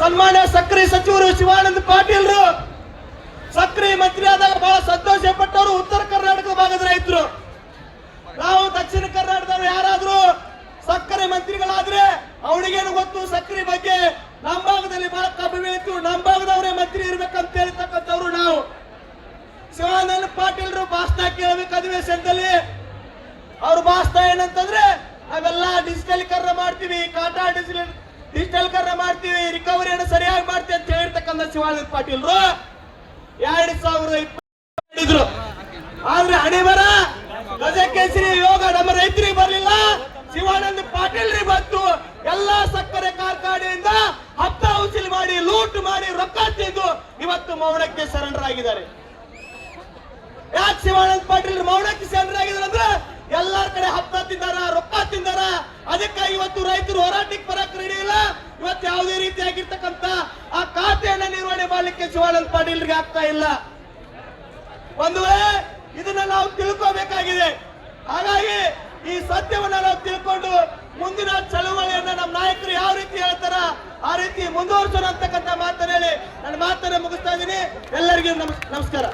ಸನ್ಮಾನ್ಯ ಸಕ್ಕರೆ ಸಚಿವರು ಶಿವಾನಂದ ಪಾಟೀಲ್ರು ಸಕ್ಕರೆ ಮಂತ್ರಿ ಆದಾಗ ಬಹಳ ಸಂತೋಷ ಪಟ್ಟವರು ಉತ್ತರ ಕರ್ನಾಟಕದ ಭಾಗದ ರೈತರು. ನಾವು ದಕ್ಷಿಣ ಕರ್ನಾಟಕದವರು ಯಾರಾದ್ರೂ ಸಕ್ಕರೆ ಮಂತ್ರಿಗಳಾದ್ರೆ ಅವನಿಗೇನು ಗೊತ್ತು ಸಕ್ಕರೆ ಬಗ್ಗೆ, ನಮ್ಮ ಭಾಗದಲ್ಲಿ ಬಹಳ ಕಬ್ಬು ಬೆಳೀತು, ನಮ್ಮ ಭಾಗದವರೇ ಮಂತ್ರಿ ಇರ್ಬೇಕಂತ ಹೇಳ್ತಕ್ಕಂಥವ್ರು ನಾವು. ಶಿವಾನಂದ ಪಾಟೀಲ್ರು ಭಾಷಣ ಕೇಳಬೇಕು ಅಧಿವೇಶನದಲ್ಲಿ. ಅವ್ರ ಭಾಷಣ ಏನಂತಂದ್ರೆ ನಾವೆಲ್ಲ ಡಿಜಿಟಲೀಕರಣ ಮಾಡ್ತೀವಿ, ಕಾಟಾ ಡಿಜಿಟಲೀಕರಣ ಮಾಡ್ತೀವಿ, ರಿಕವರಿಯನ್ನು ಸರಿಯಾಗಿ ಮಾಡ್ತೀವಿ ಅಂತ ಹೇಳಿರ್ತಕ್ಕಂಥ ಶಿವಾನಂದ ಪಾಟೀಲ್ರು 2020 ಆದ್ರೆ ಹಣೆ ಬರ ಗಜಕೇಸರಿ ಯೋಗ ನಮ್ಮ ರೈತರಿಗೆ ಬರಲಿಲ್ಲ, ಶಿವಾನಂದ ಪಾಟೀಲ್ರಿಗೆ ಬಂತು. ಎಲ್ಲಾ ಸಕ್ಕರೆ ಕಾರ್ಖಾನೆಯಿಂದ ಹತ್ತ ಉಸಿಲು ಮಾಡಿ ಲೂಟ್ ಮಾಡಿ ರೊಕ್ಕ ತಿಂದು ಇವತ್ತು ಮೌನಕ್ಕೆ ಸರೆಂಡರ್ ಆಗಿದ್ದಾರೆ. ಯಾಕೆ ಶಿವಾನಂದ ಪಾಟೀಲ್ ಮೌನಕ್ಕೆ ಸರೆಂಡರ್ ಆಗಿದ್ದಾರೆ ಅಂದ್ರೆ ಎಲ್ಲಾರ ಕಡೆ ಹತ್ತ ತಿಂದಾರ, ರೊಕ್ಕ ತಿಂದಾರ. ಅದಕ್ಕಾಗಿ ಇವತ್ತು ರೈತರು ಹೋರಾಟಕ್ಕೆ ಬರಕ್ ರೆಡಿ ಇಲ್ಲ. ಇವತ್ತು ಯಾವುದೇ ರೀತಿಯಾಗಿರ್ತಕ್ಕಂಥ ಆ ಖಾತೆಯನ್ನ ನಿರ್ವಹಣೆ ಮಾಡ್ಲಿಕ್ಕೆ ಶಿವಾನಂದ ಪಾಟೀಲ್ರಿಗೆ ಆಗ್ತಾ ಇಲ್ಲ. ಒಂದು ವೇಳೆ ಇದನ್ನ ನಾವು ತಿಳ್ಕೋಬೇಕಾಗಿದೆ. ಹಾಗಾಗಿ ಈ ಸತ್ಯವನ್ನ ನಾವು ತಿಳ್ಕೊಂಡು ಮುಂದಿನ ಚಳವಳಿಯನ್ನ ನಮ್ಮ ನಾಯಕರು ಯಾವ ರೀತಿ ಹೇಳ್ತಾರ ಆ ರೀತಿ ಮುಂದುವರಿಸೋಣ ಅಂತಕ್ಕಂಥ ಮಾತನ್ನ ಹೇಳಿ ನನ್ನ ಮಾತನ್ನ ಮುಗಿಸ್ತಾ ಇದ್ದೀನಿ. ಎಲ್ಲರಿಗೂ ನಮಸ್ಕಾರ.